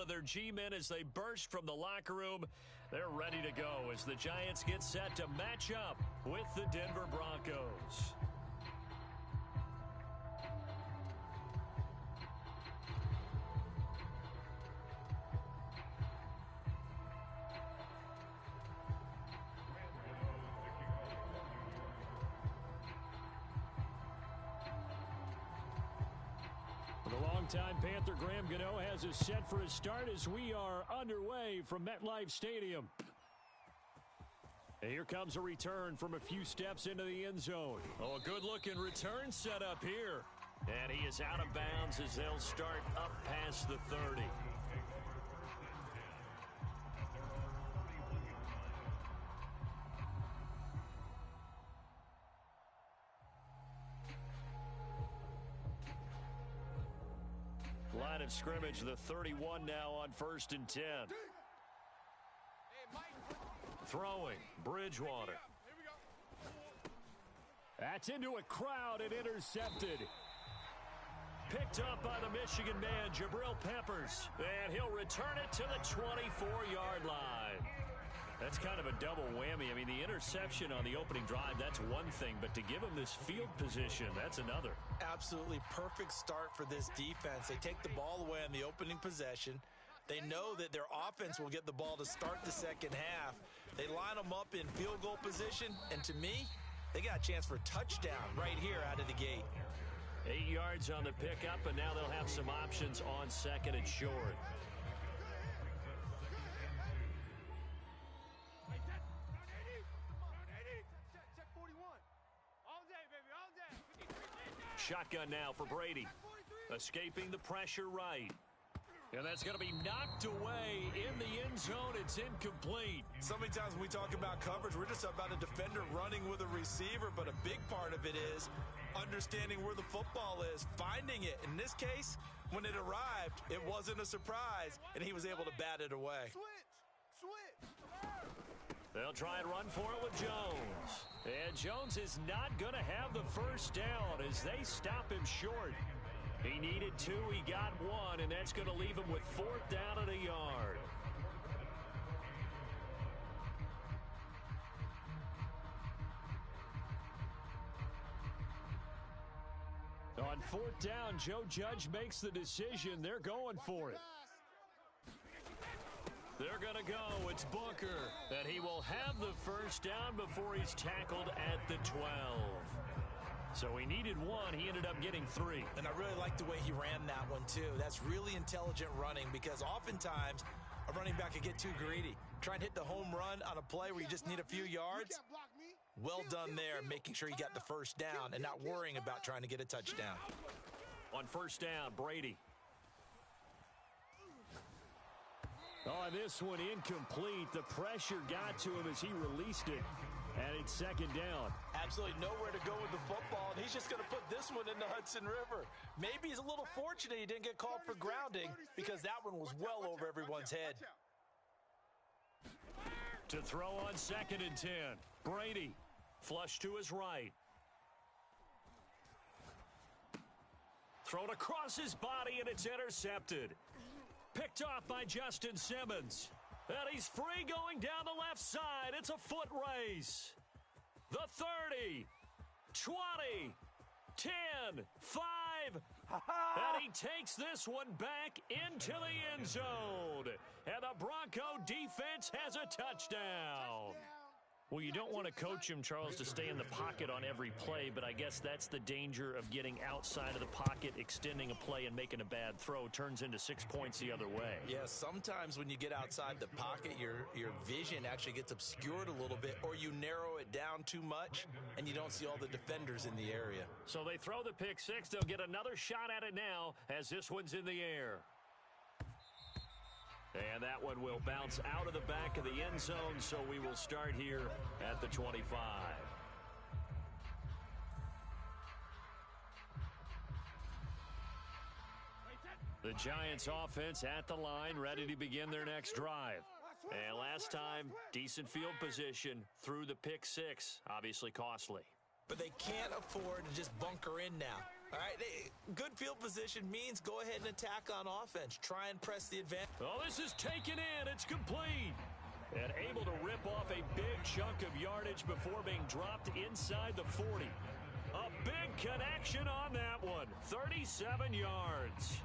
of their G-men as they burst from the locker room. They're ready to go as the Giants get set to match up with the Denver Broncos. The longtime Panther Graham Gano has us set for his start as we are underway from MetLife Stadium. And here comes a return from a few steps into the end zone. Oh, a good-looking return set up here. And he is out of bounds as they'll start up past the 30. Line of scrimmage, the 31 now on 1st and 10. Throwing, Bridgewater. That's into a crowd and intercepted. Picked up by the Michigan man, Jabril Peppers. And he'll return it to the 24-yard line. That's kind of a double whammy. I mean, the interception on the opening drive, that's one thing. But to give him this field position, that's another. Absolutely perfect start for this defense. They take the ball away on the opening possession. They know that their offense will get the ball to start the second half. They line them up in field goal position. And to me, they got a chance for a touchdown right here out of the gate. 8 yards on the pickup, and now they'll have some options on 2nd and short. Shotgun now for Brady. Escaping the pressure right. And that's going to be knocked away in the end zone. It's incomplete. So many times when we talk about coverage, we're just about a defender running with a receiver, but a big part of it is understanding where the football is, finding it. In this case, when it arrived, it wasn't a surprise, and he was able to bat it away. Switch. They'll try and run for it with Jones. And Jones is not going to have the first down as they stop him short. He needed 2, he got 1, and that's going to leave him with 4th down and a yard. On 4th down, Joe Judge makes the decision. They're going for it. They're going to go. It's Booker. And he will have the first down before he's tackled at the 12. So he needed 1. He ended up getting 3. And I really like the way he ran that one, too. That's really intelligent running because oftentimes a running back can get too greedy. Try and hit the home run on a play where you just need a few yards. Well done there, making sure he got the first down and not worrying about trying to get a touchdown. On 1st down, Brady. Oh, this one incomplete. The pressure got to him as he released it. And it's 2nd down. Absolutely nowhere to go with the football, and he's just going to put this one in the Hudson River. Maybe he's a little fortunate he didn't get called for grounding because that one was well over everyone's head. To throw on 2nd and 10. Brady, flush to his right. Thrown across his body, and it's intercepted. Picked off by Justin Simmons. And he's free going down the left side. It's a foot race. The 30, 20, 10, 5. And he takes this one back into the end zone. And the Bronco defense has a touchdown. Well, you don't want to coach him, Charles, to stay in the pocket on every play, but I guess that's the danger of getting outside of the pocket, extending a play, and making a bad throw. Turns into 6 points the other way. Yeah, sometimes when you get outside the pocket, your vision actually gets obscured a little bit, or you narrow it down too much, and you don't see all the defenders in the area. So they throw the pick six. They'll get another shot at it now as this one's in the air. And that one will bounce out of the back of the end zone, so we will start here at the 25. The Giants offense at the line, ready to begin their next drive. And last time, decent field position through the pick six, obviously costly. But they can't afford to just bunker in now. All right, good field position means go ahead and attack on offense. Try and press the advantage. Oh, this is taken in. It's complete. And able to rip off a big chunk of yardage before being dropped inside the 40. A big connection on that one. 37 yards.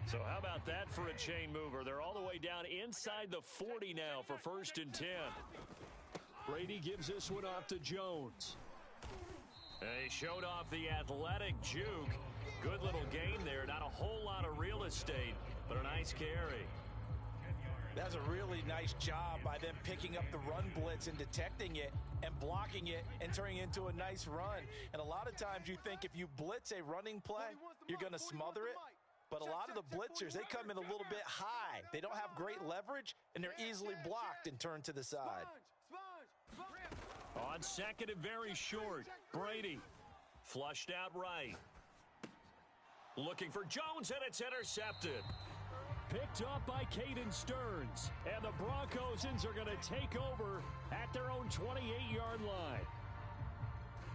So how about that for a chain mover? They're all the way down inside the 40 now for 1st and 10. Brady gives this one off to Jones. They showed off the athletic juke. Good little game there. Not a whole lot of real estate, but a nice carry. That's a really nice job by them picking up the run blitz and detecting it and blocking it and turning it into a nice run. And a lot of times you think if you blitz a running play, you're going to smother it. But a lot of the blitzers, they come in a little bit high. They don't have great leverage, and they're easily blocked and turned to the side. On 2nd and very short, Brady flushed out right. Looking for Jones, and it's intercepted. Picked up by Caden Stearns. And the Broncosans are going to take over at their own 28-yard line.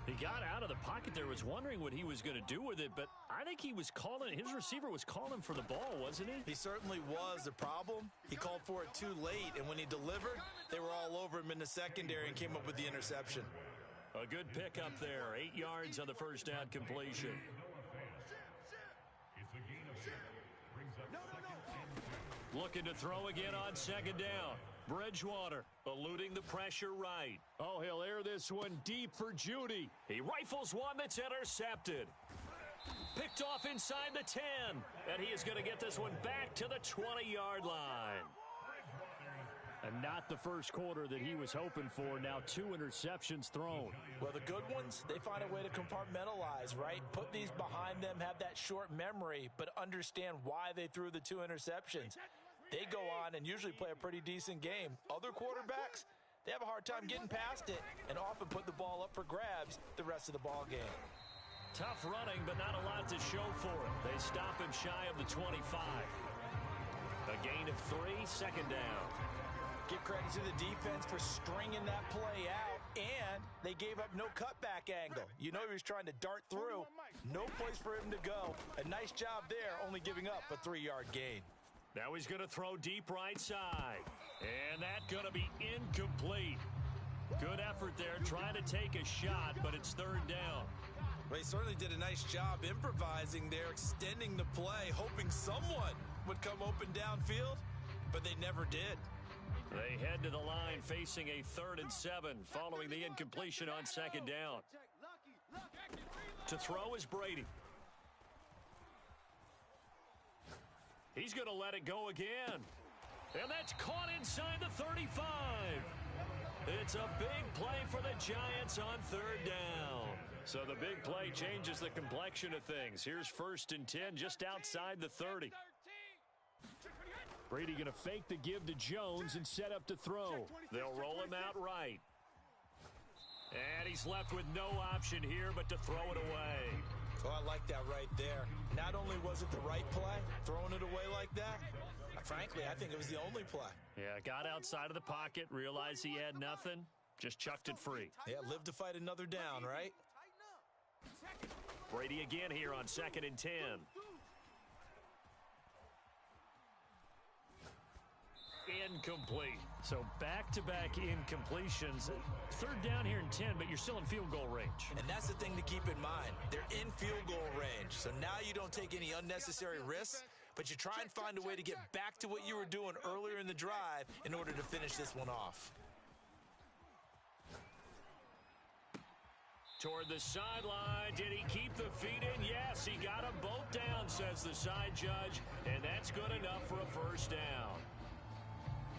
He got out of the pocket there, was wondering what he was going to do with it, but I think he was calling, his receiver was calling for the ball, wasn't he? He certainly was. The problem, he called for it too late, and when he delivered, they were all over him in the secondary and came up with the interception. A good pickup there, 8 yards on the first down completion. Looking to throw again on 2nd down. Bridgewater eluding the pressure right. Oh, he'll air this one deep for Judy. He rifles one that's intercepted. Picked off inside the 10. And he is going to get this one back to the 20-yard line. And not the first quarter that he was hoping for. Now 2 interceptions thrown. Well, the good ones, they find a way to compartmentalize, right? Put these behind them, have that short memory, but understand why they threw the 2 interceptions. They go on and usually play a pretty decent game. Other quarterbacks, they have a hard time getting past it and often put the ball up for grabs the rest of the ball game. Tough running, but not a lot to show for it. They stop him shy of the 25. A gain of 3, 2nd down. Give credit to the defense for stringing that play out, and they gave up no cutback angle. You know he was trying to dart through. No place for him to go. A nice job there, only giving up a 3-yard gain. Now he's going to throw deep right side. And that's going to be incomplete. Good effort there, trying to take a shot, but it's 3rd down. Well, he certainly did a nice job improvising there, extending the play, hoping someone would come open downfield, but they never did. They head to the line facing a 3rd and 7 following the incompletion on 2nd down. To throw is Brady. He's going to let it go again. And that's caught inside the 35. It's a big play for the Giants on 3rd down. So the big play changes the complexion of things. Here's 1st and 10 just outside the 30. Brady going to fake the give to Jones and set up to throw. They'll roll him out right. And he's left with no option here but to throw it away. Oh, I like that right there. Not only was it the right play, throwing it away like that, frankly, I think it was the only play. Yeah, got outside of the pocket, realized he had nothing, just chucked it free. Yeah, live to fight another down, right? Brady again here on 2nd and 10. Incomplete. So back-to-back incompletions. 3rd down here in 10, but you're still in field goal range. And that's the thing to keep in mind. They're in field goal range. So now you don't take any unnecessary risks, but you try and find a way to get back to what you were doing earlier in the drive in order to finish this one off. Toward the sideline. Did he keep the feet in? Yes, he got them both down, says the side judge, and that's good enough for a 1st down.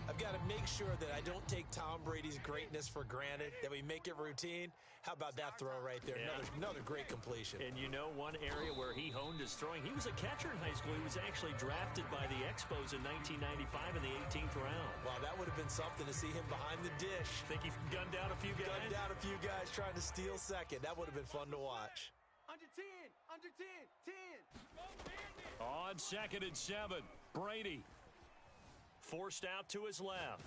I've got to make sure that I don't take Tom Brady's greatness for granted, that we make it routine. How about that throw right there? Yeah. Another great completion. And you know one area where he honed his throwing, he was a catcher in high school. He was actually drafted by the Expos in 1995 in the 18th round. Wow, that would have been something to see him behind the dish. Think he gunned down a few guys? Gunned down a few guys trying to steal second. That would have been fun to watch. Under 10, 10. On 2nd and 7, Brady forced out to his left.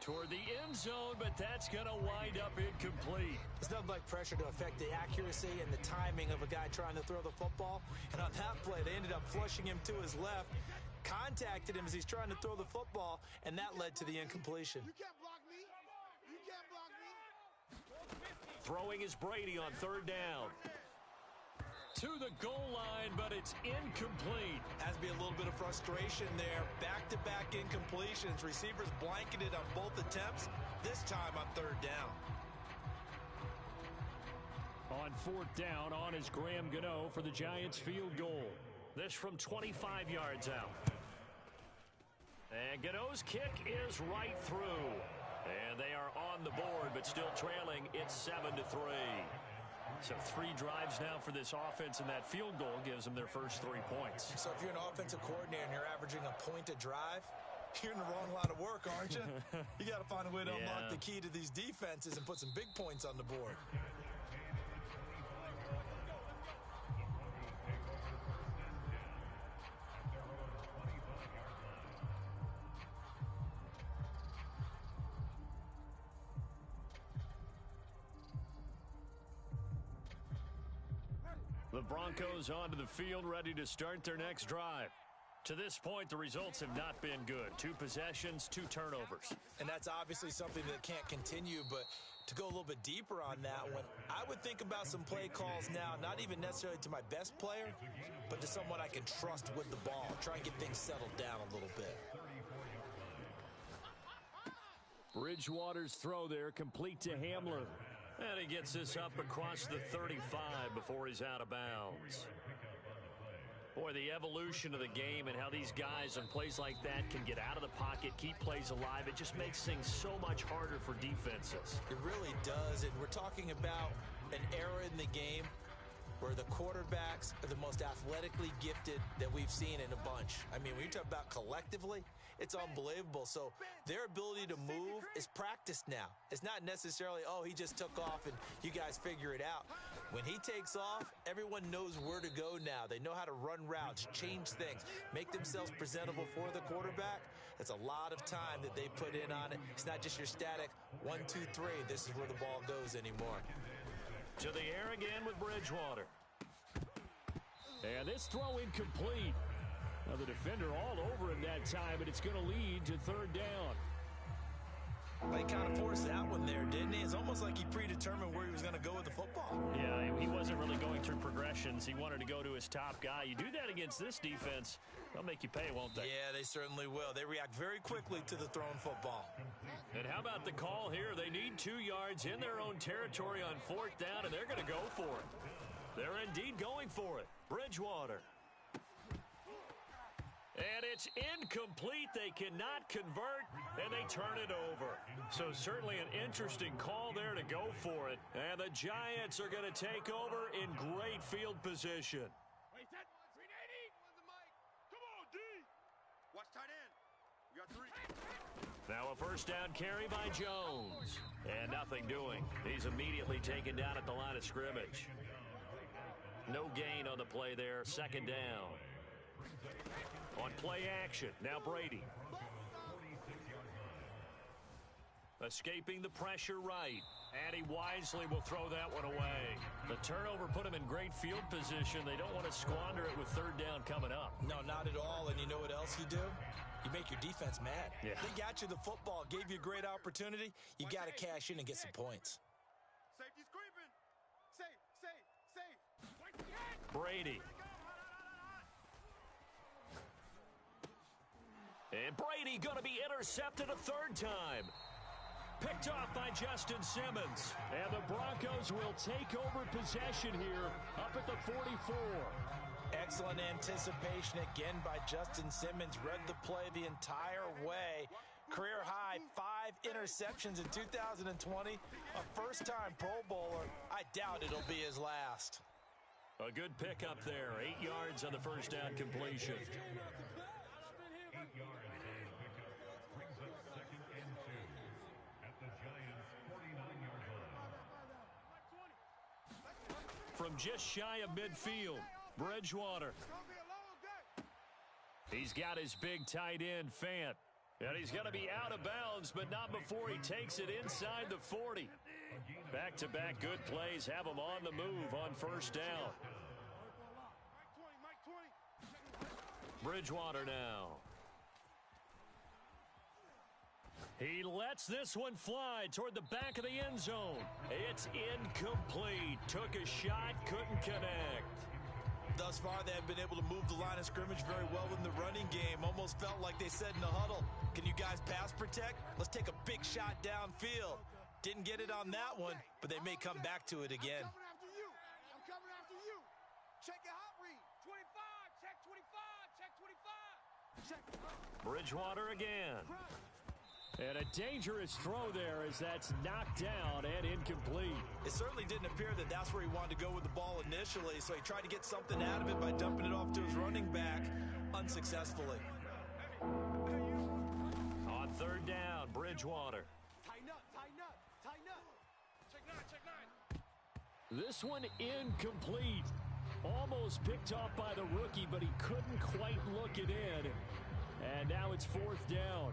Toward the end zone, but that's going to wind up incomplete. There's nothing like pressure to affect the accuracy and the timing of a guy trying to throw the football. And on that play, they ended up flushing him to his left, contacted him as he's trying to throw the football, and that led to the incompletion. You can't block me. You can't block me. Throwing is Brady on third down. To the goal line, but it's incomplete. Has to be a little bit of frustration there. Back-to-back incompletions. Receivers blanketed on both attempts, this time on third down. On fourth down, on is Graham Gano for the Giants field goal. This from 25 yards out. And Gano's kick is right through. And they are on the board, but still trailing. It's 7-3. So 3 drives now for this offense, and that field goal gives them their first 3 points. So if you're an offensive coordinator and you're averaging a point a drive, you're in the wrong line of work, aren't you? You got to find a way to unlock the key to these defenses and put some big points on the board. The Broncos onto the field, ready to start their next drive. To this point, the results have not been good. 2 possessions, 2 turnovers. And that's obviously something that can't continue, but to go a little bit deeper on that one, I would think about some play calls now, not even necessarily to my best player, but to someone I can trust with the ball. Try and get things settled down a little bit. Bridgewater's throw there, complete to Hamler. And he gets this up across the 35 before he's out of bounds. Boy, the evolution of the game and how these guys on plays like that can get out of the pocket, keep plays alive, it just makes things so much harder for defenses. It really does, and we're talking about an era in the game where the quarterbacks are the most athletically gifted that we've seen in a bunch. I mean, when you talk about collectively, it's unbelievable. So their ability to move is practiced now. It's not necessarily, oh, he just took off and you guys figure it out. When he takes off, everyone knows where to go now. They know how to run routes, change things, make themselves presentable for the quarterback. That's a lot of time that they put in on it. It's not just your static 1, 2, 3. This is where the ball goes anymore. To the air again with Bridgewater. And this throw incomplete. Now the defender all over him that time, but it's going to lead to third down. They kind of forced that one there, didn't he? It's almost like he predetermined where he was going to go with the football. Yeah, he wasn't really going through progressions. He wanted to go to his top guy. You do that against this defense, they'll make you pay, won't they? Yeah, they certainly will. They react very quickly to the thrown football. And how about the call here? They need 2 yards in their own territory on fourth down, and they're going to go for it. They're indeed going for it. Bridgewater. And it's incomplete. They cannot convert, and they turn it over. So certainly an interesting call there to go for it. And the Giants are going to take over in great field position. Wait, set. 380. Where's the mic? Come on, D. Watch tight end. We got 3. Now a first down carry by Jones. And nothing doing. He's immediately taken down at the line of scrimmage. No gain on the play there. Second down. On play action, now Brady. Escaping the pressure right. And he wisely will throw that one away. The turnover put him in great field position. They don't want to squander it with third down coming up. No, not at all. And you know what else you do? You make your defense mad. Yeah. They got you the football, gave you a great opportunity. You got to cash in and get some points. Safety's creeping. Safe, safe, safe. Brady. And Brady going to be intercepted a third time. Picked off by Justin Simmons. And the Broncos will take over possession here up at the 44. Excellent anticipation again by Justin Simmons. Read the play the entire way. Career high 5 interceptions in 2020. A first-time Pro Bowler. I doubt it'll be his last. A good pickup there. 8 yards on the first down completion. From just shy of midfield, Bridgewater. He's got his big tight end, Fant. And he's going to be out of bounds, but not before he takes it inside the 40. Back-to-back good plays have him on the move on first down. Bridgewater now. He lets this one fly toward the back of the end zone. It's incomplete. Took a shot, couldn't connect. Thus far, they have been able to move the line of scrimmage very well in the running game. Almost felt like they said in the huddle, can you guys pass protect? Let's take a big shot downfield. Didn't get it on that one, but they may come back to it again. I'm coming after you. Check your hot read. 25, check 25, check 25. Check. Bridgewater again. And a dangerous throw there as that's knocked down and incomplete. It certainly didn't appear that that's where he wanted to go with the ball initially, so he tried to get something out of it by dumping it off to his running back unsuccessfully. On third down, Bridgewater. Tighten up, tighten up, tighten up. Check nine. This one incomplete. Almost picked off by the rookie, but he couldn't quite look it in. And now it's fourth down.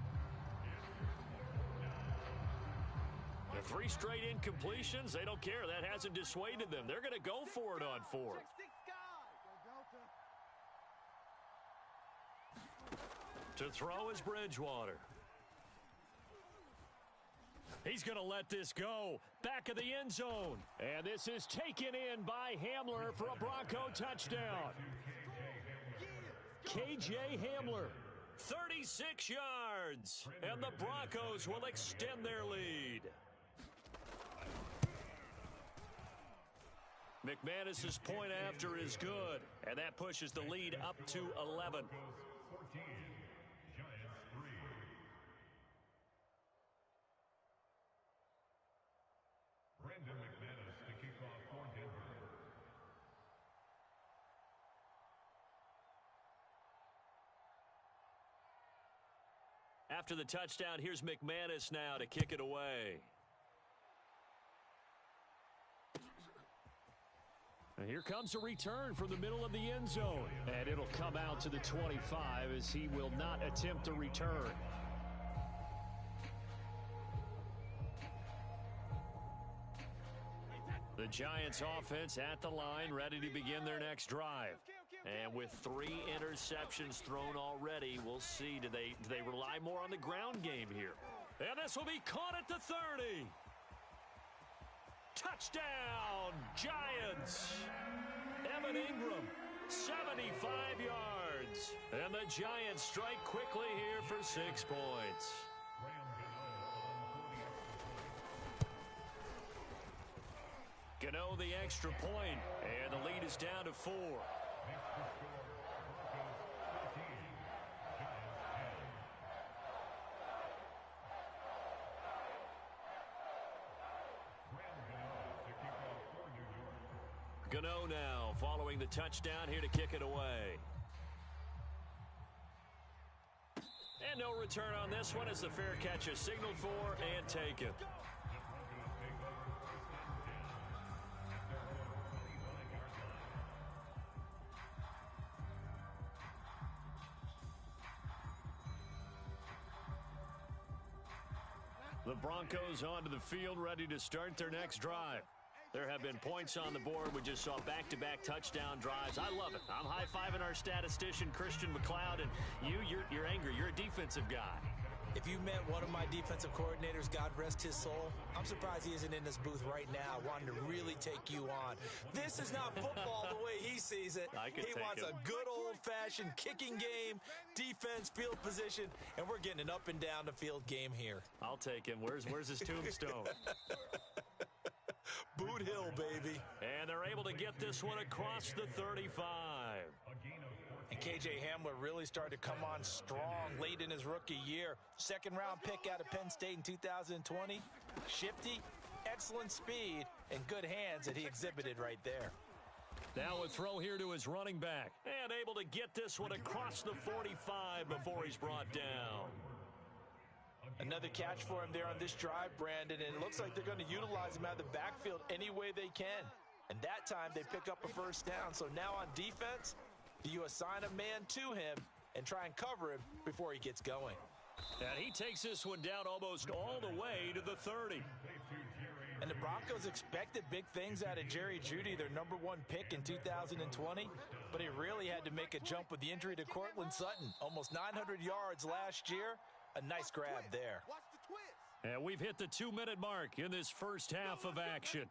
The 3 straight incompletions, they don't care. That hasn't dissuaded them. They're going to go for it on fourth. To throw is Bridgewater. He's going to let this go. Back of the end zone. And this is taken in by Hamler for a Bronco touchdown. KJ Hamler. 36 yards. And the Broncos will extend their lead. McManus's point after is good, and that pushes the lead up to 11. After the touchdown, here's McManus now to kick it away. And here comes a return from the middle of the end zone. And it'll come out to the 25 as he will not attempt a return. The Giants offense at the line, ready to begin their next drive. And with 3 interceptions thrown already, we'll see, do they rely more on the ground game here? And this will be caught at the 30. Touchdown, Giants. Evan Ingram, 75 yards. And the Giants strike quickly here for 6 points. Gano the extra point, and the lead is down to 4. Gano now following the touchdown here to kick it away. And no return on this one as the fair catch is signaled for and taken. The Broncos onto the field ready to start their next drive. There have been points on the board. We just saw back-to-back touchdown drives. I love it. I'm high-fiving our statistician, Christian McLeod, and you're angry. You're a defensive guy. If you met one of my defensive coordinators, God rest his soul, I'm surprised he isn't in this booth right now wanting to really take you on. This is not football the way he sees it. He wants a good old-fashioned kicking game, defense, field position, and we're getting an up-and-down-the-field game here. I'll take him. Where's his tombstone? Boot Hill, baby. And they're able to get this one across the 35. And KJ Hamler really started to come on strong late in his rookie year. Second-round pick out of Penn State in 2020. Shifty, excellent speed, and good hands that he exhibited right there. Now a throw here to his running back. And able to get this one across the 45 before he's brought down. Another catch for him there on this drive, Brandon, and it looks like they're going to utilize him out of the backfield any way they can. And that time they pick up a first down. So now on defense, do you assign a man to him and try and cover him before he gets going? And he takes this one down almost all the way to the 30. And the Broncos expected big things out of Jerry Jeudy, their #1 pick in 2020, but he really had to make a jump with the injury to Cortland Sutton. Almost 900 yards last year. A nice grab there. And we've hit the 2-minute mark in this first half of action.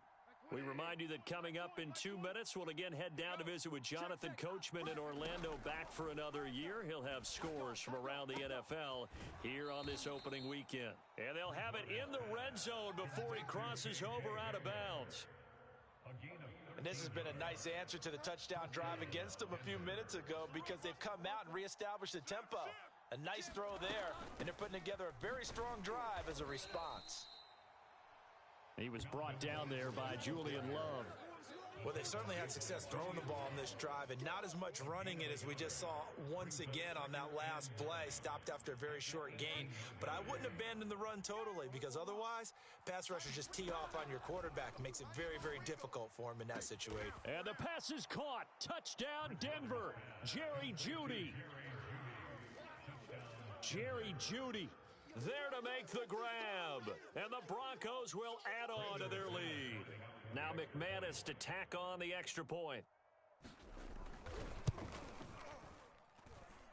We remind you that coming up in 2 minutes, we'll again head down to visit with Jonathan Coachman in Orlando, back for another year. He'll have scores from around the NFL here on this opening weekend. And they'll have it in the red zone before he crosses over out of bounds. And this has been a nice answer to the touchdown drive against them a few minutes ago because they've come out and reestablished the tempo. A nice throw there, and they're putting together a very strong drive as a response. He was brought down there by Julian Love. Well, they certainly had success throwing the ball on this drive and not as much running it as we just saw once again on that last play. Stopped after a very short gain. But I wouldn't abandon the run totally because otherwise, pass rushers just tee off on your quarterback. Makes it very, very difficult for him in that situation. And the pass is caught. Touchdown, Denver. Jerry Jeudy. Jerry Jeudy there to make the grab. And the Broncos will add on to their lead. Now McManus to tack on the extra point.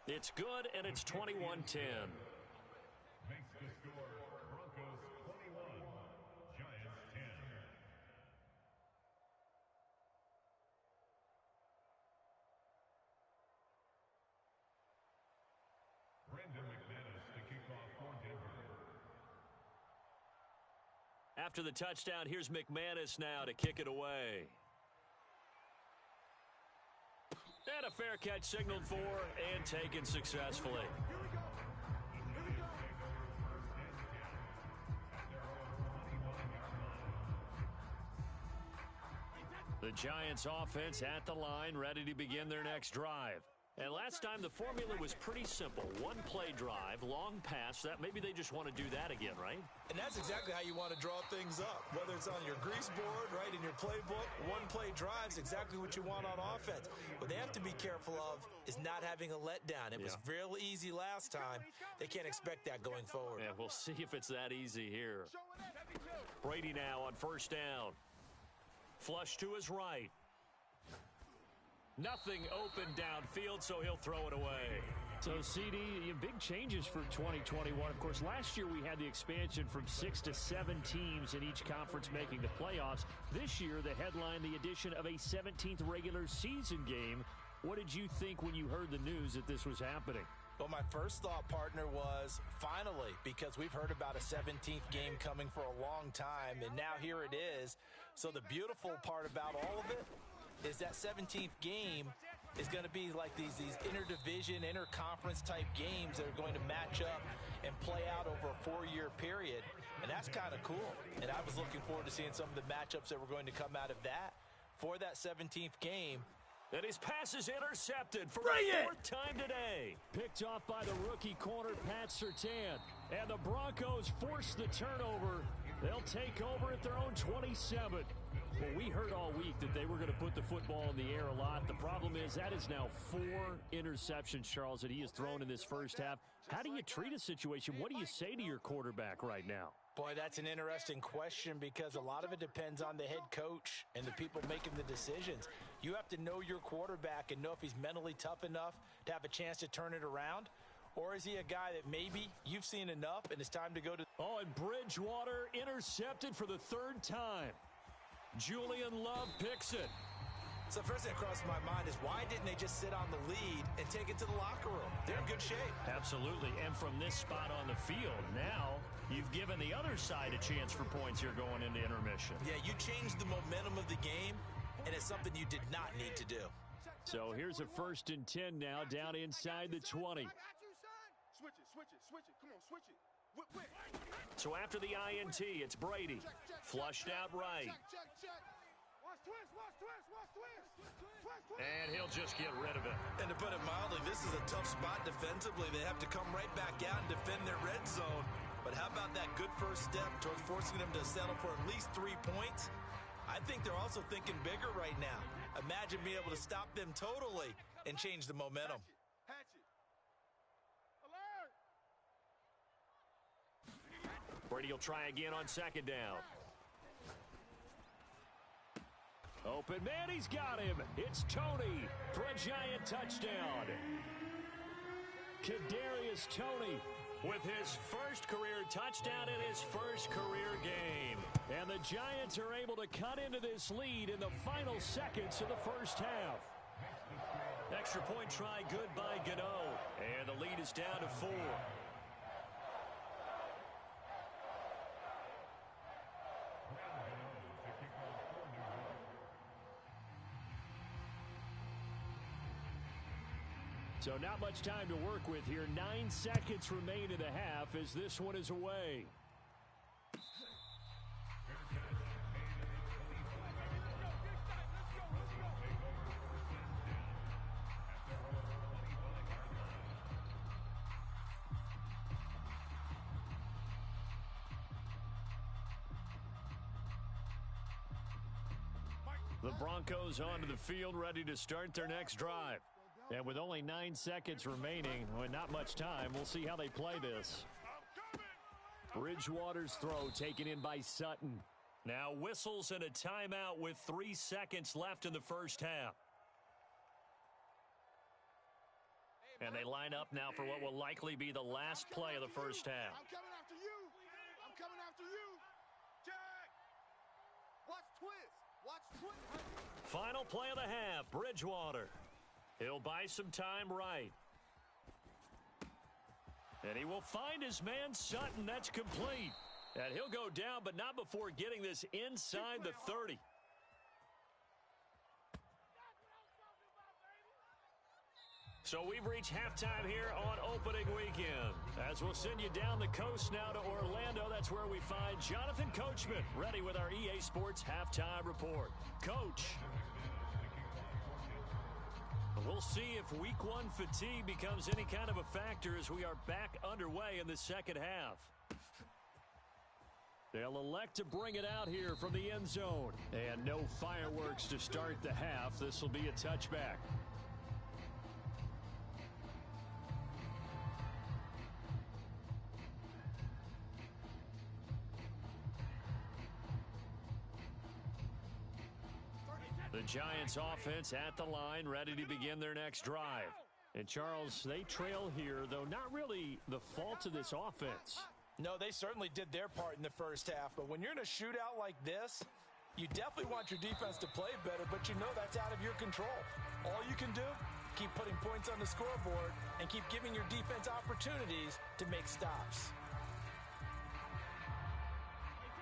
It's good, and it's 21-10. Makes the score Broncos 21, Giants 10. Brandon McManus to kick off for Denver. After the touchdown, here's McManus now to kick it away. And a fair catch signaled for and taken successfully. The Giants offense at the line, ready to begin their next drive. And last time the formula was pretty simple. One play drive, long pass. That maybe they just want to do that again, right? And that's exactly how you want to draw things up. Whether it's on your grease board, right, in your playbook, one play drive is exactly what you want on offense. What they have to be careful of is not having a letdown. It was real easy last time. They can't expect that going forward. Yeah, we'll see if it's that easy here. Brady now on first down. Flush to his right. Nothing open downfield, so he'll throw it away. So, CD, big changes for 2021. Of course, last year we had the expansion from 6 to 7 teams in each conference making the playoffs. This year, the headline, the addition of a 17th regular season game. What did you think when you heard the news that this was happening? Well, my first thought, partner, was finally, because we've heard about a 17th game coming for a long time, and now here it is. So the beautiful part about all of it is that 17th game is going to be like these interdivision, interconference type games that are going to match up and play out over a 4-year period. And that's kind of cool. And I was looking forward to seeing some of the matchups that were going to come out of that for that 17th game. And his pass is intercepted for the 4th time today. Picked off by the rookie corner, Pat Surtain. And the Broncos force the turnover. They'll take over at their own 27. Well, we heard all week that they were going to put the football in the air a lot. The problem is that is now 4 interceptions, Charles, that he has thrown in this first half. How do you treat a situation? What do you say to your quarterback right now? Boy, that's an interesting question because a lot of it depends on the head coach and the people making the decisions. You have to know your quarterback and know if he's mentally tough enough to have a chance to turn it around. Or is he a guy that maybe you've seen enough and it's time to go to... Oh, and Bridgewater intercepted for the 3rd time. Julian Love picks it. So first thing that crossed my mind is why didn't they just sit on the lead and take it to the locker room? They're in good shape. Absolutely. And from this spot on the field, now you've given the other side a chance for points here going into intermission. Yeah, you changed the momentum of the game, and it's something you did not need to do. So here's a 1st and 10 now down inside the 20. Switch it. Come on, switch it. So after the INT, it's Brady. Flushed out right. And he'll just get rid of it. And to put it mildly, this is a tough spot defensively. They have to come right back out and defend their red zone. But how about that good first step towards forcing them to settle for at least 3 points? I think they're also thinking bigger right now. Imagine being able to stop them totally and change the momentum. Brady will try again on second down. Open man, he's got him. It's Tony for a Giant touchdown. Kadarius Toney with his first career touchdown in his first career game. And the Giants are able to cut into this lead in the final seconds of the first half. Extra point try good by Gano. And the lead is down to 4. So not much time to work with here. 9 seconds remain in the half as this one is away. The Broncos onto the field, ready to start their next drive. And with only 9 seconds remaining, well, not much time, we'll see how they play this. Bridgewater's throw taken in by Sutton. Now whistles and a timeout with 3 seconds left in the first half. And they line up now for what will likely be the last play of the first half. I'm coming after you. I'm coming after you. Jack! Watch twist. Watch twist. Final play of the half, Bridgewater. He'll buy some time right. And he will find his man Sutton. That's complete. And he'll go down, but not before getting this inside the 30. So we've reached halftime here on opening weekend. As we'll send you down the coast now to Orlando, that's where we find Jonathan Coachman ready with our EA Sports halftime report. Coach. We'll see if week 1 fatigue becomes any kind of a factor as we are back underway in the second half. They'll elect to bring it out here from the end zone. And no fireworks to start the half. This will be a touchback. The Giants offense at the line, ready to begin their next drive. And Charles, they trail here, though not really the fault of this offense. No, they certainly did their part in the first half, but when you're in a shootout like this, you definitely want your defense to play better, but you know that's out of your control. All you can do, keep putting points on the scoreboard and keep giving your defense opportunities to make stops.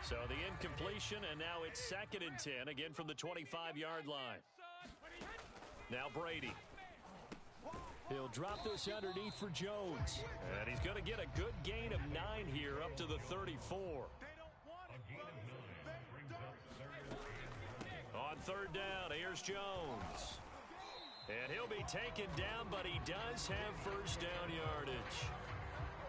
So the incompletion, and now it's 2nd and 10, again from the 25-yard line. Now Brady. He'll drop this underneath for Jones. And he's going to get a good gain of 9 here up to the 34. On 3rd down, here's Jones. And he'll be taken down, but he does have first down yardage.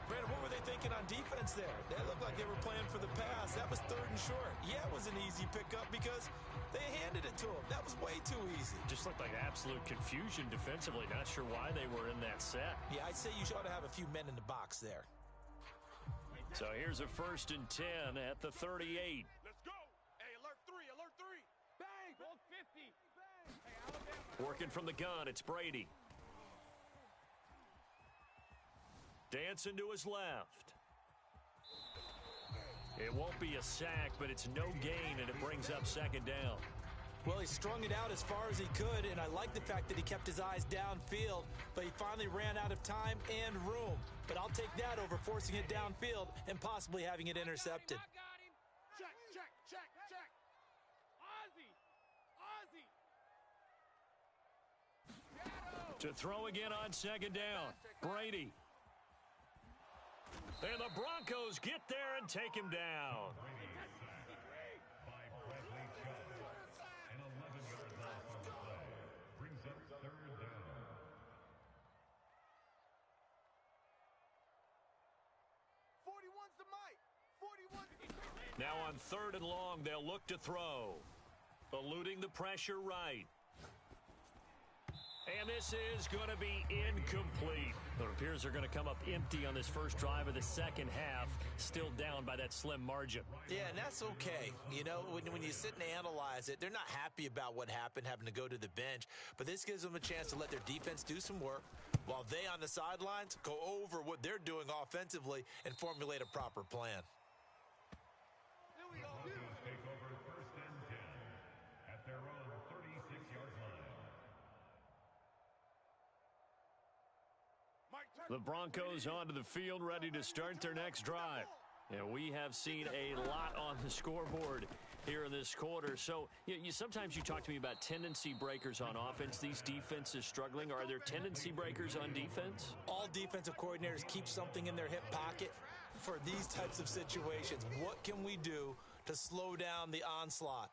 Brandon, what were they thinking on defense there? They looked like they were playing for the pass. That was 3rd and short. Yeah, it was an easy pickup because they handed it to him. That was way too easy. Just looked like absolute confusion defensively. Not sure why they were in that set. Yeah, I'd say you ought to have a few men in the box there. So here's a 1st and 10 at the 38. Let's go. Hey, alert 3, alert 3. Bang, ball 50. Bang. Hey, Alabama. Working from the gun, it's Brady. Dancing to his left. It won't be a sack, but it's no gain, and it brings up 2nd down. Well, he strung it out as far as he could, and I like the fact that he kept his eyes downfield, but he finally ran out of time and room. But I'll take that over forcing it downfield and possibly having it intercepted. I got him. Check. Ozzie. To throw again on 2nd down. Brady. And the Broncos get there and take him down. And 11 yards off of the play. Brings up 3rd down. 41's the mic. 41's Now on 3rd and long, they'll look to throw. Eluding the pressure right. And this is going to be incomplete. It appears they're going to come up empty on this first drive of the second half, still down by that slim margin. Yeah, and that's okay. You know, when you sit and analyze it, they're not happy about what happened, having to go to the bench. But this gives them a chance to let their defense do some work while they on the sidelines go over what they're doing offensively and formulate a proper plan. Broncos take over 1st and 10 at their own 36-yard line. The Broncos onto the field, ready to start their next drive. And we have seen a lot on the scoreboard here in this quarter. So sometimes you talk to me about tendency breakers on offense. These defenses struggling. Are there tendency breakers on defense? All defensive coordinators keep something in their hip pocket for these types of situations. What can we do to slow down the onslaught?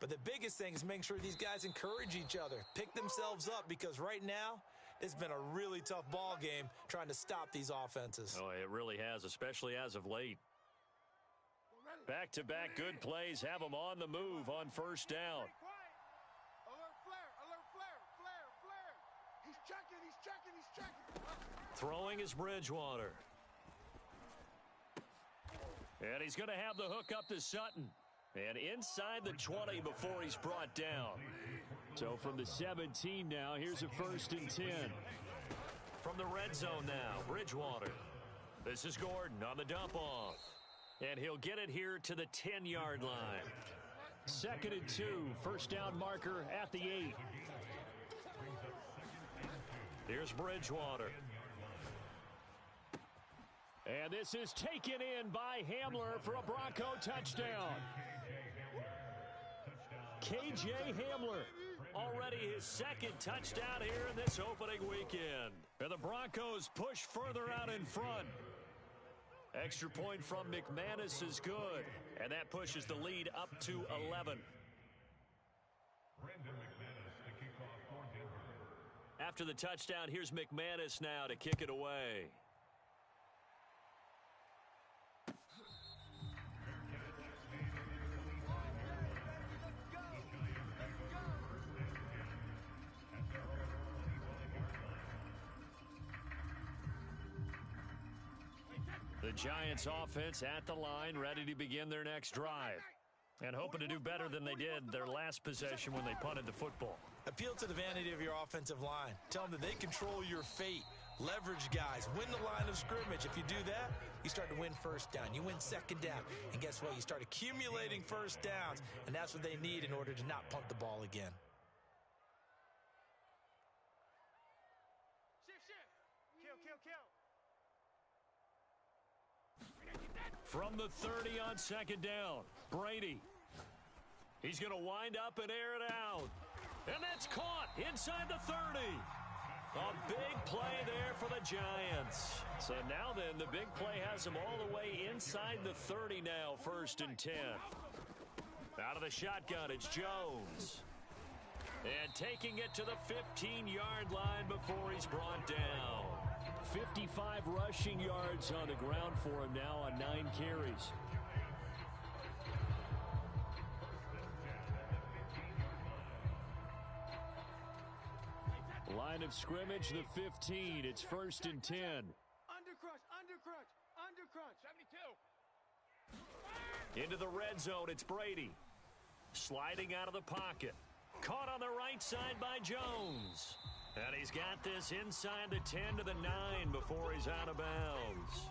But the biggest thing is making sure these guys encourage each other, pick themselves up, because right now it's been a really tough ball game trying to stop these offenses. Oh, it really has, especially as of late. Back-to-back good plays have them on the move on first down. Alert flare, flare. He's checking. Throwing is Bridgewater. And he's going to have the hook up to Sutton. And inside the 20 before he's brought down. So from the 17 now, here's a 1st and 10. From the red zone now, Bridgewater. This is Gordon on the dump off. And he'll get it here to the 10-yard line. 2nd and 2, first down marker at the 8. Here's Bridgewater. And this is taken in by Hamler for a Bronco touchdown. KJ Hamler, already his 2nd touchdown here in this opening weekend. And the Broncos push further out in front. Extra point from McManus is good. And that pushes the lead up to 11. After the touchdown, here's McManus now to kick it away. The Giants offense at the line, ready to begin their next drive. And hoping to do better than they did their last possession when they punted the football. Appeal to the vanity of your offensive line. Tell them that they control your fate. Leverage guys. Win the line of scrimmage. If you do that, you start to win first down. You win second down. And guess what? You start accumulating first downs. And that's what they need in order to not punt the ball again. Kill. From the 30 on 2nd down, Brady. He's going to wind up and air it out. And that's caught inside the 30. A big play there for the Giants. So now then, the big play has them all the way inside the 30 now, 1st and 10. Out of the shotgun, it's Jones. And taking it to the 15-yard line before he's brought down. 55 rushing yards on the ground for him now on 9 carries. Line of scrimmage, the 15. It's 1st and 10. Undercrunch. 72. Into the red zone, it's Brady. Sliding out of the pocket. Caught on the right side by Jones. And he's got this inside the 10 to the 9 before he's out of bounds.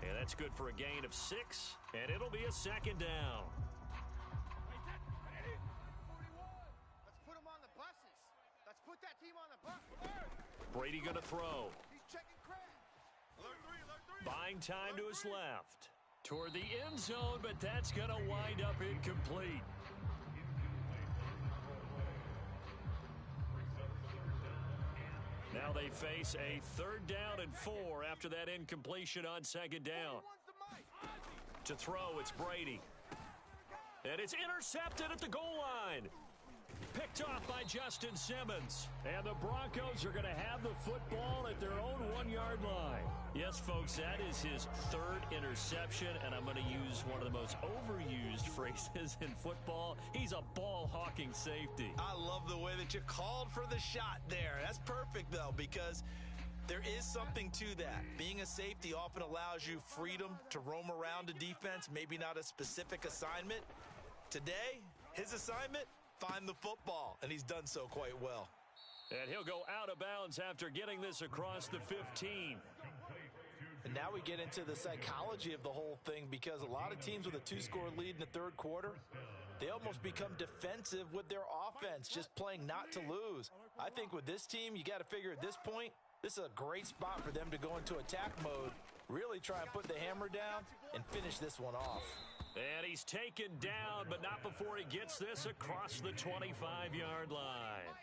And that's good for a gain of 6. And it'll be a 2nd down. Let's put him on the buses. Let's put that team on the bus. Brady going to throw. He's checking crack. Alert 3. Buying time to his left. Toward the end zone, but that's going to wind up incomplete. Now they face a 3rd down and 4 after that incompletion on 2nd down. To throw, it's Brady. And it's intercepted at the goal line. Picked Picked off by Justin Simmons. And the Broncos are going to have the football at their own 1-yard line. Yes, folks, that is his third interception, and I'm going to use one of the most overused phrases in football. He's a ball-hawking safety. I love the way that you called for the shot there. That's perfect, though, because there is something to that. Being a safety often allows you freedom to roam around a defense, maybe not a specific assignment. Today, his assignment, find the football, and he's done so quite well. And he'll go out of bounds after getting this across the 15. And now we get into the psychology of the whole thing, because a lot of teams with a 2-score lead in the third quarter, they almost become defensive with their offense, just playing not to lose. I think with this team, you got to figure at this point, this is a great spot for them to go into attack mode, really try and put the hammer down and finish this one off. And he's taken down, but not before he gets this across the 25-yard line.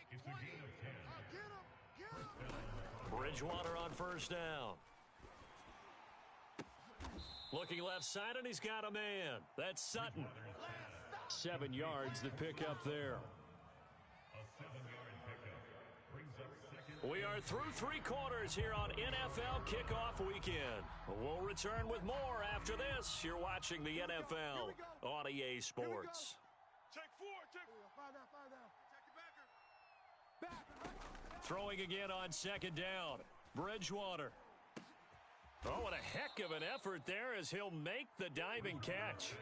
Bridgewater on first down. Looking left side, and he's got a man. That's Sutton. 7 yards to pick up there. We are through 3 quarters here on NFL Kickoff Weekend. We'll return with more after this. You're watching the NFL on EA Sports. Check 4. Check Throwing again on second down. Bridgewater. Oh, what a heck of an effort there as he'll make the diving catch.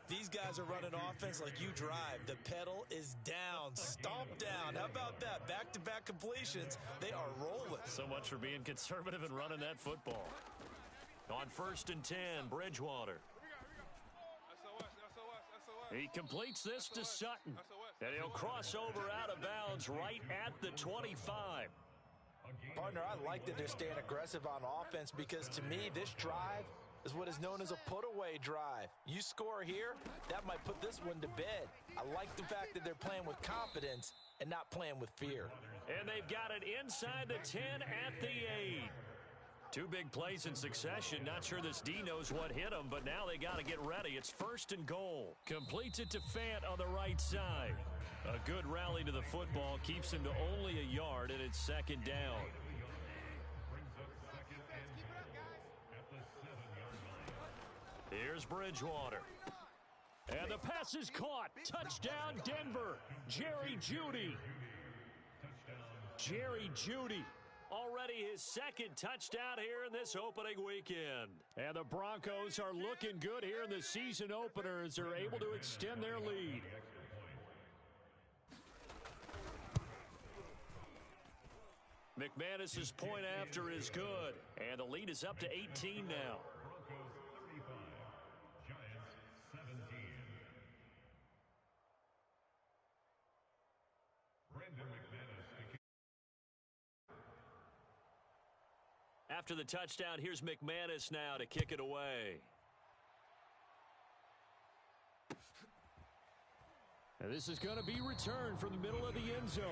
These guys are running offense like you drive. The pedal is down, stomped down. How about that? Back-to-back completions. They are rolling. So much for being conservative and running that football. On first and 10, Bridgewater. He completes this to Sutton. And he'll cross over out of bounds right at the 25. Partner, I like that they're staying aggressive on offense, because to me, this drive is what is known as a put-away drive. You score here, that might put this one to bed. I like the fact that they're playing with confidence and not playing with fear. And they've got it inside the 10 at the 8. 2 big plays in succession. Not sure this D knows what hit him, but now they got to get ready. It's first and goal. Completes it to Fant on the right side. A good rally to the football keeps him to only a yard, and it's second down. Here's Bridgewater. And the pass is caught. Touchdown, Denver. Jerry Jeudy. Jerry Jeudy. Already his second touchdown here in this opening weekend. And the Broncos are looking good here in the season opener as they're able to extend their lead. McManus's point after is good. And the lead is up to 18 now. After the touchdown, here's McManus now to kick it away. And this is going to be returned from the middle of the end zone.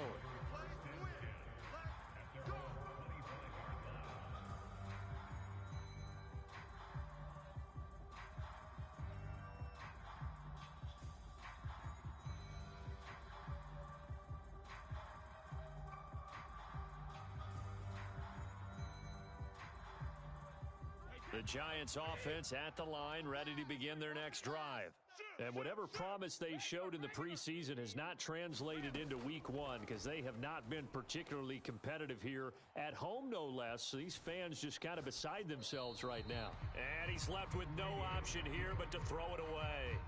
The Giants offense at the line, ready to begin their next drive. And whatever promise they showed in the preseason has not translated into week 1, because they have not been particularly competitive here at home, no less. So these fans just kind of beside themselves right now. And he's left with no option here but to throw it away.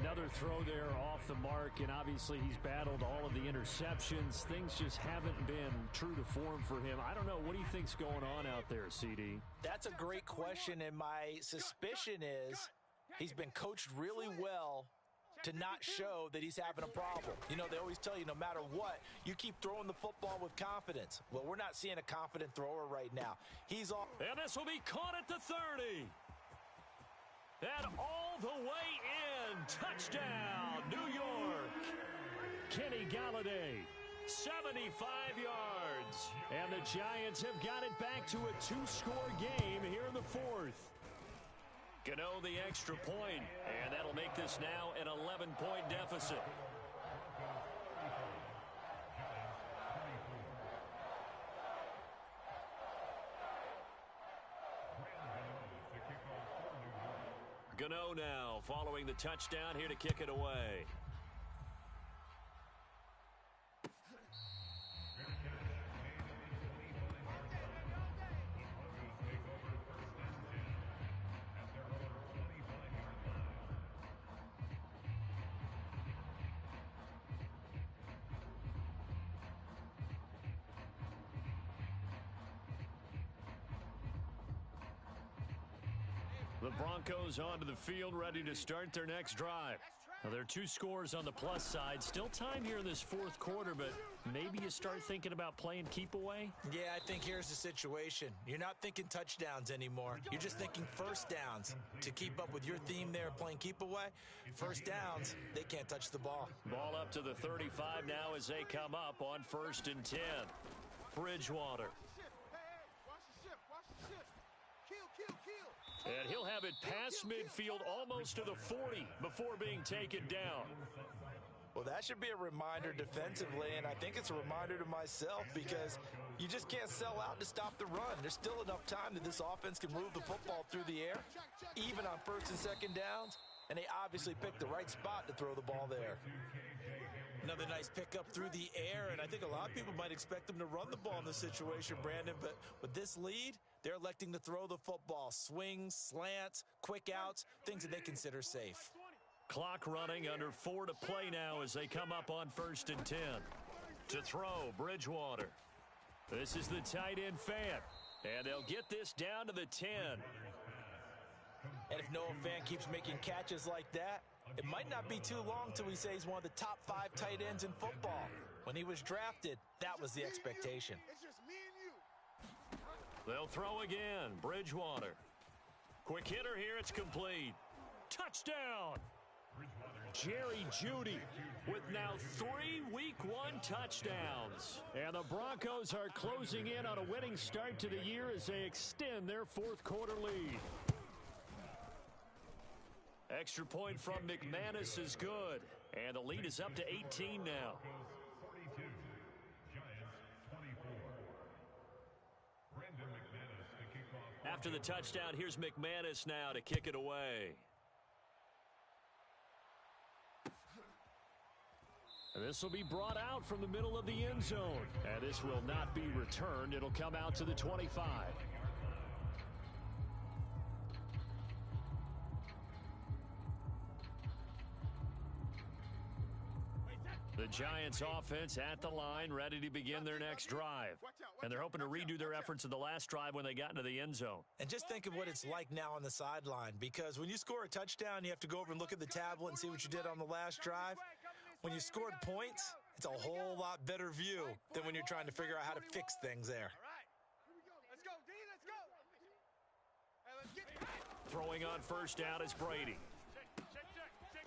Another throw there off the mark, and obviously he's battled all of the interceptions. Things just haven't been true to form for him. I don't know. What do you think's going on out there, CD? That's a great question, and my suspicion is he's been coached really well to not show that he's having a problem. You know, they always tell you no matter what, you keep throwing the football with confidence. Well, we're not seeing a confident thrower right now. He's off. And this will be caught at the 30. And all the way in. Touchdown, New York. Kenny Galladay, 75 yards. And the Giants have got it back to a 2-score game here in the 4th. Gano the extra point, and that'll make this now an 11-point deficit. Gano now following the touchdown here to kick it away. The Broncos onto the field, ready to start their next drive. Now, there are 2 scores on the plus side. Still time here in this fourth quarter, but maybe you start thinking about playing keep away? Yeah, I think here's the situation. You're not thinking touchdowns anymore. You're just thinking first downs. To keep up with your theme there, playing keep away, first downs, they can't touch the ball. Ball up to the 35 now as they come up on 1st and 10. Bridgewater. And he'll have it past midfield almost to the 40 before being taken down. Well, that should be a reminder defensively, and I think it's a reminder to myself because you just can't sell out to stop the run. There's still enough time that this offense can move the football through the air, even on 1st and 2nd downs, and they obviously picked the right spot to throw the ball there. Another nice pickup through the air, and I think a lot of people might expect them to run the ball in this situation, Brandon, but with this lead, they're electing to throw the football. Swings, slants, quick outs, things that they consider safe. Clock running, under 4 to play now as they come up on 1st and 10. To throw, Bridgewater. This is the tight end Fant, and they'll get this down to the 10. And if Noah Fant keeps making catches like that, it might not be too long till we say he's one of the top 5 tight ends in football. When he was drafted, that was the expectation. They'll throw again. Bridgewater. Quick hitter here. It's complete. Touchdown. Jerry Jeudy with now 3 Week 1 touchdowns. And the Broncos are closing in on a winning start to the year as they extend their fourth quarter lead. Extra point from McManus is good. And the lead is up to 18 now. After the touchdown, here's McManus now to kick it away. And this will be brought out from the middle of the end zone. And this will not be returned. It'll come out to the 25. The Giants offense at the line, ready to begin their next drive. And they're hoping to redo their efforts in the last drive when they got into the end zone. And just think of what it's like now on the sideline, because when you score a touchdown, you have to go over and look at the tablet and see what you did on the last drive. When you scored points, it's a whole lot better view than when you're trying to figure out how to fix things there. Let's go, D, let's go. Hey, let's get it. Throwing on 1st down is Brady.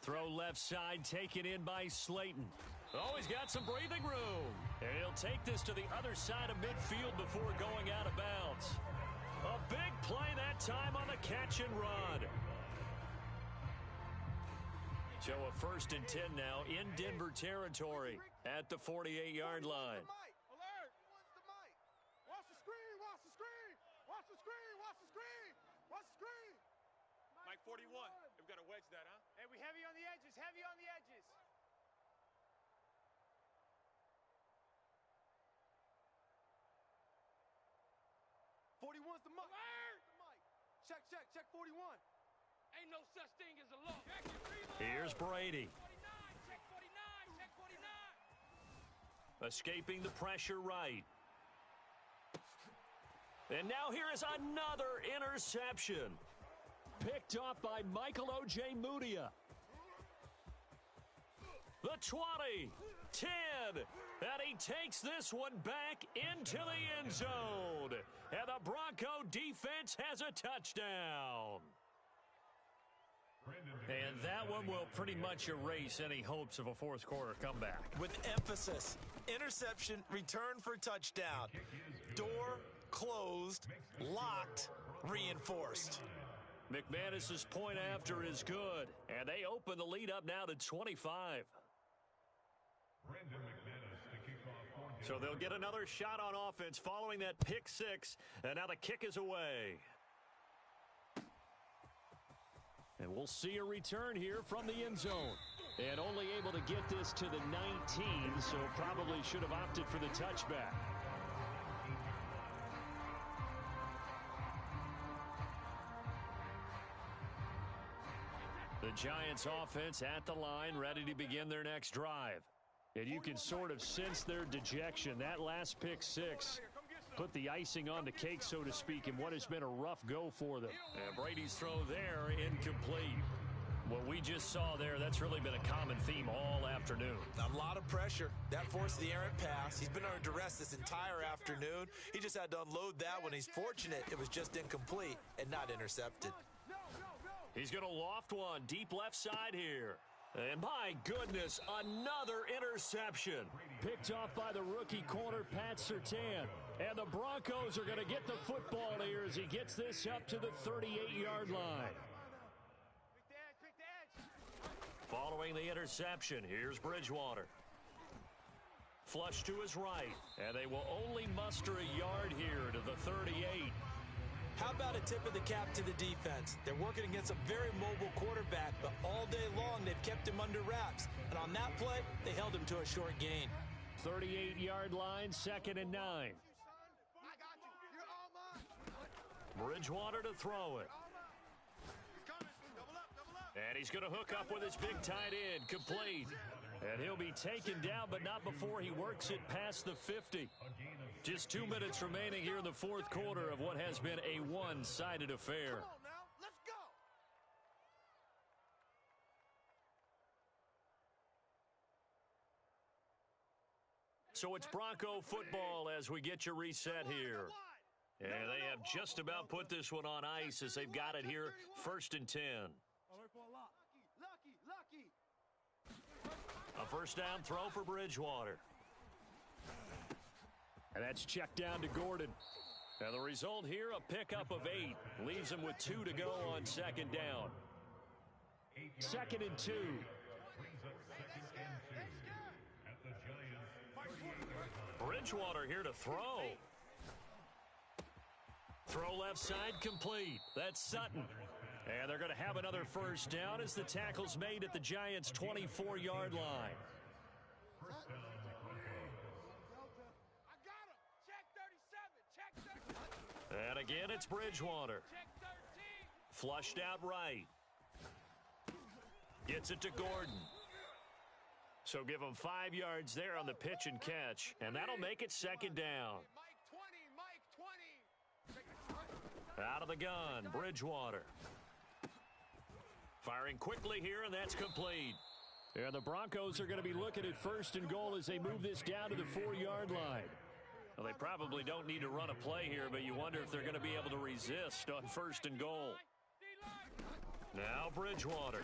Throw left side, taken in by Slayton. Oh, he's got some breathing room. And he'll take this to the other side of midfield before going out of bounds. A big play that time on the catch and run. So a 1st and 10 now in Denver territory at the 48-yard line. Alert! Watch the screen, watch the screen! Watch the screen, watch the screen! Watch the screen! Mike 41, we've got to wedge that, huh? Hey, we heavy on the edges, heavy on the edges. The mic. Check, 41. Ain't no such thing as a law. Here's Brady. 49, check 49, check 49. Escaping the pressure right. And now here is another interception. Picked off by Michael O.J. Mudia. The 20, 10, and he takes this one back into the end zone. And the Bronco defense has a touchdown. And that one will pretty much erase any hopes of a fourth quarter comeback. With emphasis, interception, return for touchdown. Door closed, locked, reinforced. McManus's point after is good, and they open the lead up now to 25. So they'll get another shot on offense following that pick six, and now the kick is away. And we'll see a return here from the end zone. And only able to get this to the 19, so probably should have opted for the touchback. The Giants offense at the line, ready to begin their next drive. And you can sort of sense their dejection. That last pick six put the icing on the cake, so to speak, in what has been a rough go for them. And Brady's throw there, incomplete. What we just saw there, that's really been a common theme all afternoon. A lot of pressure. That forced the errant pass. He's been under duress this entire afternoon. He just had to unload that one. He's fortunate it was just incomplete and not intercepted. He's going to loft one deep left side here. And my goodness, another interception. Picked off by the rookie corner, Pat Surtain. And the Broncos are going to get the football here as he gets this up to the 38-yard line. Following the interception, here's Bridgewater. Flush to his right, and they will only muster a yard here to the 38. How about a tip of the cap to the defense? They're working against a very mobile quarterback, but all day long they've kept him under wraps. And on that play, they held him to a short gain. 38-yard line, 2nd and 9. Bridgewater to throw it. And he's going to hook up with his big tight end, complete. And he'll be taken down, but not before he works it past the 50. Just 2 minutes remaining here in the fourth quarter of what has been a one-sided affair. Come on now, let's go. So it's Bronco football as we get your reset here. And they have just about put this one on ice as they've got it here, 1st and 10. Lucky. A first down throw for Bridgewater. And that's checked down to Gordon. And the result here, a pickup of 8. Leaves him with 2 to go on 2nd down. 2nd and 2. Bridgewater here to throw. Throw left side complete. That's Sutton. And they're going to have another first down as the tackle's made at the Giants' 24-yard line. I got him. Check 37. Check 37. And again, it's Bridgewater. Check 13. Flushed out right. Gets it to Gordon. So give him 5 yards there on the pitch and catch. And that'll make it 2nd down. Mike 20. Out of the gun, Bridgewater. Firing quickly here, and that's complete. And the Broncos are going to be looking at 1st and goal as they move this down to the 4-yard line. Well, they probably don't need to run a play here, but you wonder if they're going to be able to resist on 1st and goal. Now Bridgewater.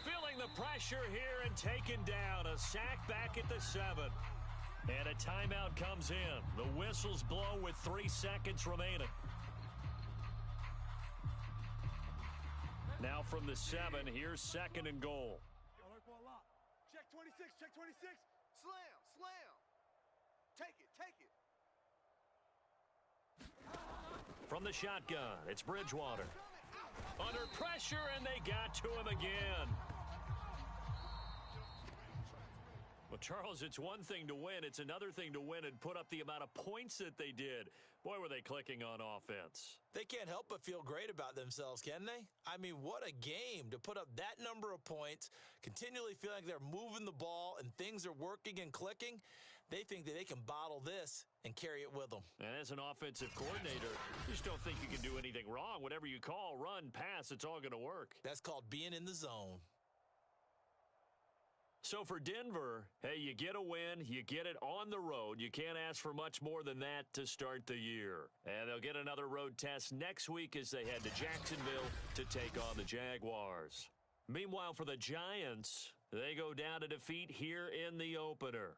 Feeling the pressure here and taken down. A sack back at the 7. And a timeout comes in. The whistles blow with 3 seconds remaining. Now from the 7, here's 2nd and goal. Check 26. Check 26. Slam. Take it. From the shotgun, it's Bridgewater. Under pressure, and they got to him again. Well, Charles, it's one thing to win. It's another thing to win and put up the amount of points that they did. Boy, were they clicking on offense. They can't help but feel great about themselves, can they? I mean, what a game to put up that number of points, continually feeling like they're moving the ball and things are working and clicking. They think that they can bottle this and carry it with them. And as an offensive coordinator, you just don't think you can do anything wrong. Whatever you call, run, pass, it's all going to work. That's called being in the zone. So for Denver, hey, you get a win, you get it on the road. You can't ask for much more than that to start the year. And they'll get another road test next week as they head to Jacksonville to take on the Jaguars. Meanwhile, for the Giants, they go down to defeat here in the opener.